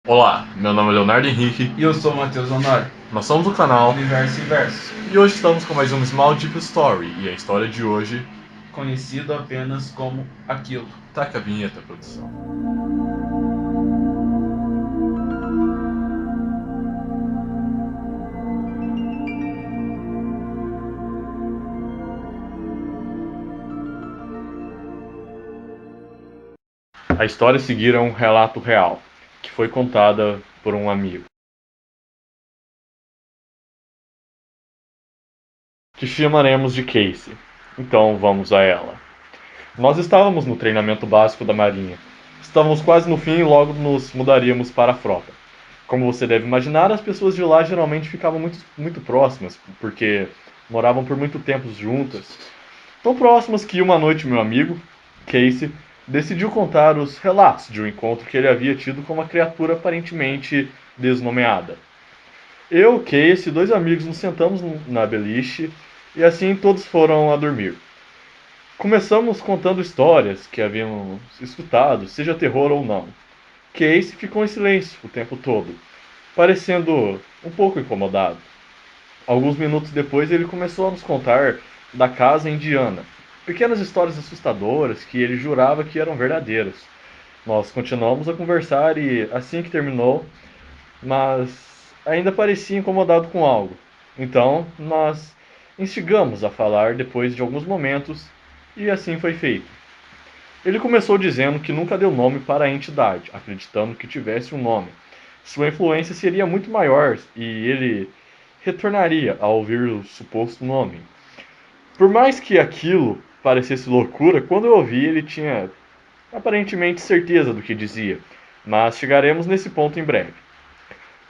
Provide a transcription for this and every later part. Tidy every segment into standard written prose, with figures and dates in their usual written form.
Olá, meu nome é Leonardo Henrique. E eu sou o Matheus Honório, Nós somos do canal Universo Inverso, e hoje estamos com mais um Small Deep Story. E a história de hoje conhecido apenas como Aquilo. taca a vinheta, produção. A história a seguir é um relato real, que foi contada por um amigo. Que chamaremos de Casey. Então vamos a ela. Nós estávamos no treinamento básico da Marinha. Estávamos quase no fim e logo nos mudaríamos para a frota. Como você deve imaginar, as pessoas de lá geralmente ficavam muito próximas, porque moravam por muito tempo juntas. Tão próximas que uma noite meu amigo, Casey, decidiu contar os relatos de um encontro que ele havia tido com uma criatura aparentemente desnomeada. Eu, Casey e dois amigos nos sentamos na beliche e assim todos foram a dormir. Começamos contando histórias que havíamos escutado, seja terror ou não. Casey ficou em silêncio o tempo todo, parecendo um pouco incomodado. Alguns minutos depois, ele começou a nos contar da casa indiana. Pequenas histórias assustadoras que ele jurava que eram verdadeiras. Nós continuamos a conversar e, assim que terminou, mas ainda parecia incomodado com algo. Então, nós instigamos a falar depois de alguns momentos e assim foi feito. Ele começou dizendo que nunca deu nome para a entidade, acreditando que tivesse um nome. Sua influência seria muito maior e ele retornaria ao ouvir o suposto nome. Por mais que aquilo parecesse loucura, quando eu ouvi ele tinha aparentemente certeza do que dizia, mas chegaremos nesse ponto em breve.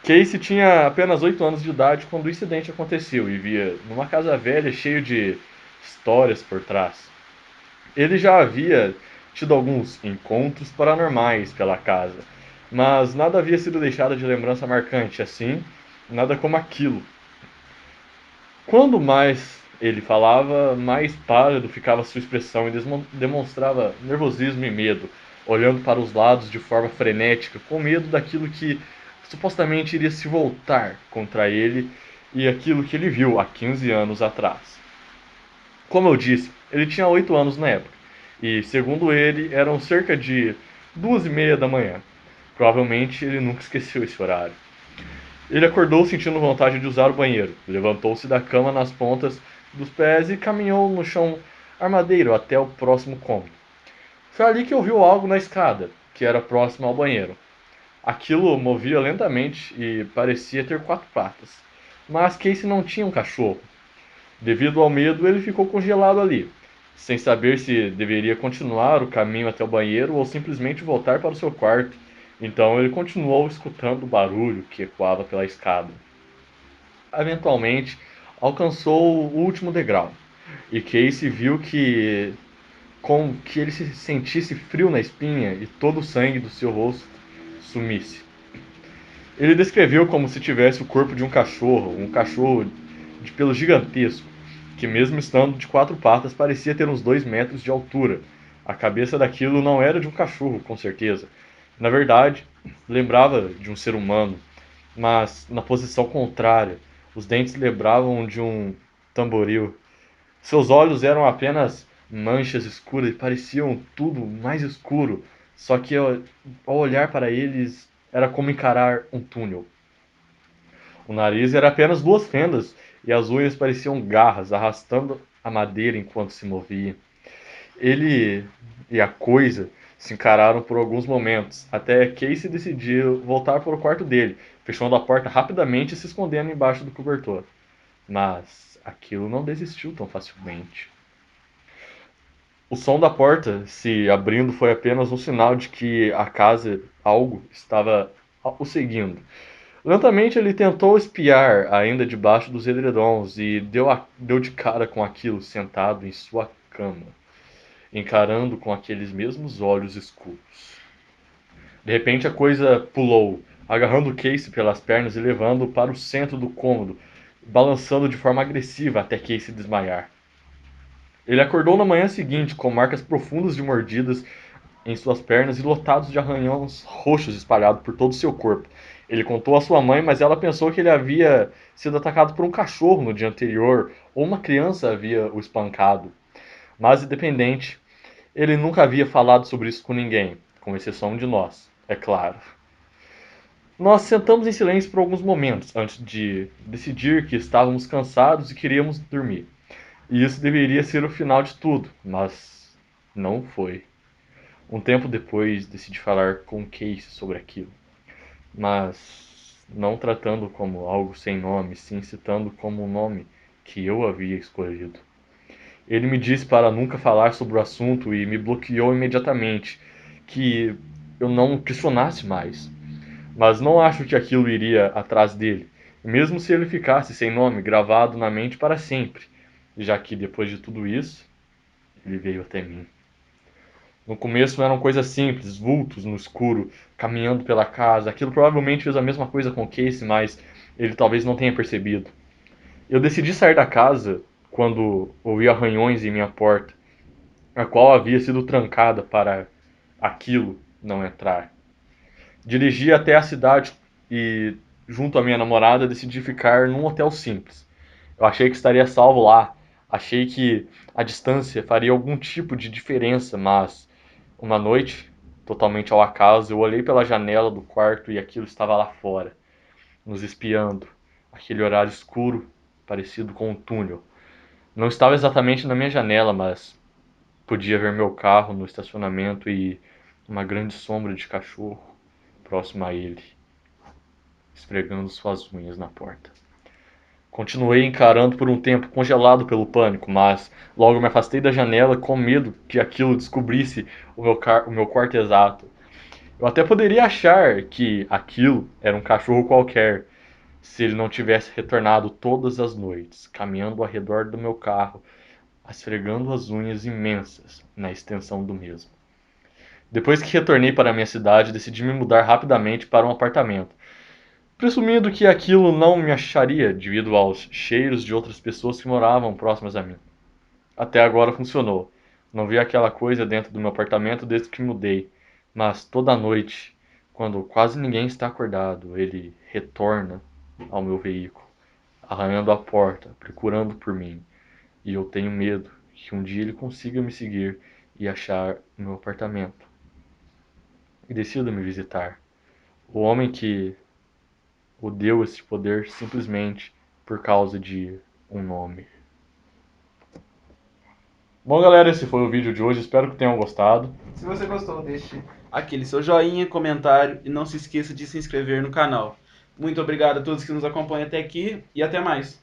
Casey tinha apenas 8 anos de idade quando o incidente aconteceu e via numa casa velha cheio de histórias por trás. Ele já havia tido alguns encontros paranormais pela casa, mas nada havia sido deixado de lembrança marcante, assim, nada como aquilo. Quando mais ele falava, mais pálido ficava sua expressão e demonstrava nervosismo e medo, olhando para os lados de forma frenética, com medo daquilo que supostamente iria se voltar contra ele e aquilo que ele viu há 15 anos atrás. Como eu disse, ele tinha 8 anos na época, e segundo ele, eram cerca de 2:30 da manhã. Provavelmente ele nunca esqueceu esse horário. Ele acordou sentindo vontade de usar o banheiro, levantou-se da cama nas pontas dos pés e caminhou no chão armadeiro até o próximo cômodo. Foi ali que ouviu algo na escada, que era próximo ao banheiro. Aquilo movia lentamente e parecia ter 4 patas. Mas Casey não tinha um cachorro. Devido ao medo, ele ficou congelado ali, sem saber se deveria continuar o caminho até o banheiro ou simplesmente voltar para o seu quarto. Então ele continuou escutando o barulho que ecoava pela escada. Eventualmente, alcançou o último degrau, e Casey viu que com que ele se sentisse frio na espinha e todo o sangue do seu rosto sumisse. Ele descreveu como se tivesse o corpo de um cachorro de pelo gigantesco, que mesmo estando de 4 patas parecia ter uns 2 metros de altura. A cabeça daquilo não era de um cachorro, com certeza. Na verdade, lembrava de um ser humano, mas na posição contrária. Os dentes lembravam de um tamboril. Seus olhos eram apenas manchas escuras e pareciam tudo mais escuro, só que ao olhar para eles era como encarar um túnel. O nariz era apenas 2 fendas e as unhas pareciam garras arrastando a madeira enquanto se movia. Ele e a coisa se encararam por alguns momentos, até Casey decidiu voltar para o quarto dele, fechando a porta rapidamente e se escondendo embaixo do cobertor. Mas aquilo não desistiu tão facilmente. O som da porta se abrindo foi apenas um sinal de que a casa, algo, estava o seguindo. Lentamente ele tentou espiar, ainda debaixo dos edredons, e deu de cara com aquilo sentado em sua cama, encarando com aqueles mesmos olhos escuros. De repente a coisa pulou, agarrando Casey pelas pernas e levando-o para o centro do cômodo, balançando de forma agressiva até Casey desmaiar. Ele acordou na manhã seguinte com marcas profundas de mordidas em suas pernas e lotados de arranhões roxos espalhados por todo o seu corpo. Ele contou à sua mãe, mas ela pensou que ele havia sido atacado por um cachorro no dia anterior, ou uma criança havia o espancado. Mas, independente, ele nunca havia falado sobre isso com ninguém, com exceção de nós, é claro. Nós sentamos em silêncio por alguns momentos, antes de decidir que estávamos cansados e queríamos dormir. E isso deveria ser o final de tudo, mas não foi. Um tempo depois, decidi falar com Casey sobre aquilo, mas não tratando como algo sem nome, sim citando como um nome que eu havia escolhido. Ele me disse para nunca falar sobre o assunto e me bloqueou imediatamente, que eu não questionasse mais. Mas não acho que aquilo iria atrás dele, mesmo se ele ficasse sem nome gravado na mente para sempre, já que depois de tudo isso, ele veio até mim. No começo eram coisas simples, vultos no escuro, caminhando pela casa. Aquilo provavelmente fez a mesma coisa com o Casey, mas ele talvez não tenha percebido. Eu decidi sair da casa quando ouvi arranhões em minha porta, a qual havia sido trancada para aquilo não entrar. Dirigi até a cidade e, junto à minha namorada, decidi ficar num hotel simples. Eu achei que estaria salvo lá. Achei que a distância faria algum tipo de diferença, mas uma noite, totalmente ao acaso, eu olhei pela janela do quarto e aquilo estava lá fora, nos espiando. Aquele horário escuro, parecido com um túnel. Não estava exatamente na minha janela, mas podia ver meu carro no estacionamento e uma grande sombra de cachorro próximo a ele, esfregando suas unhas na porta. Continuei encarando por um tempo, congelado pelo pânico, mas logo me afastei da janela com medo que aquilo descobrisse o meu quarto exato. Eu até poderia achar que aquilo era um cachorro qualquer, se ele não tivesse retornado todas as noites, caminhando ao redor do meu carro, esfregando as unhas imensas na extensão do mesmo. Depois que retornei para a minha cidade, decidi me mudar rapidamente para um apartamento, presumindo que aquilo não me acharia devido aos cheiros de outras pessoas que moravam próximas a mim. Até agora funcionou. Não vi aquela coisa dentro do meu apartamento desde que mudei, mas toda noite, quando quase ninguém está acordado, ele retorna ao meu veículo, arranhando a porta, procurando por mim. E eu tenho medo que um dia ele consiga me seguir e achar o meu apartamento e decida me visitar. O homem que o deu esse poder simplesmente por causa de um nome. Bom, galera, esse foi o vídeo de hoje. Espero que tenham gostado. Se você gostou, deixe aquele seu joinha, comentário e não se esqueça de se inscrever no canal. Muito obrigado a todos que nos acompanham até aqui e até mais.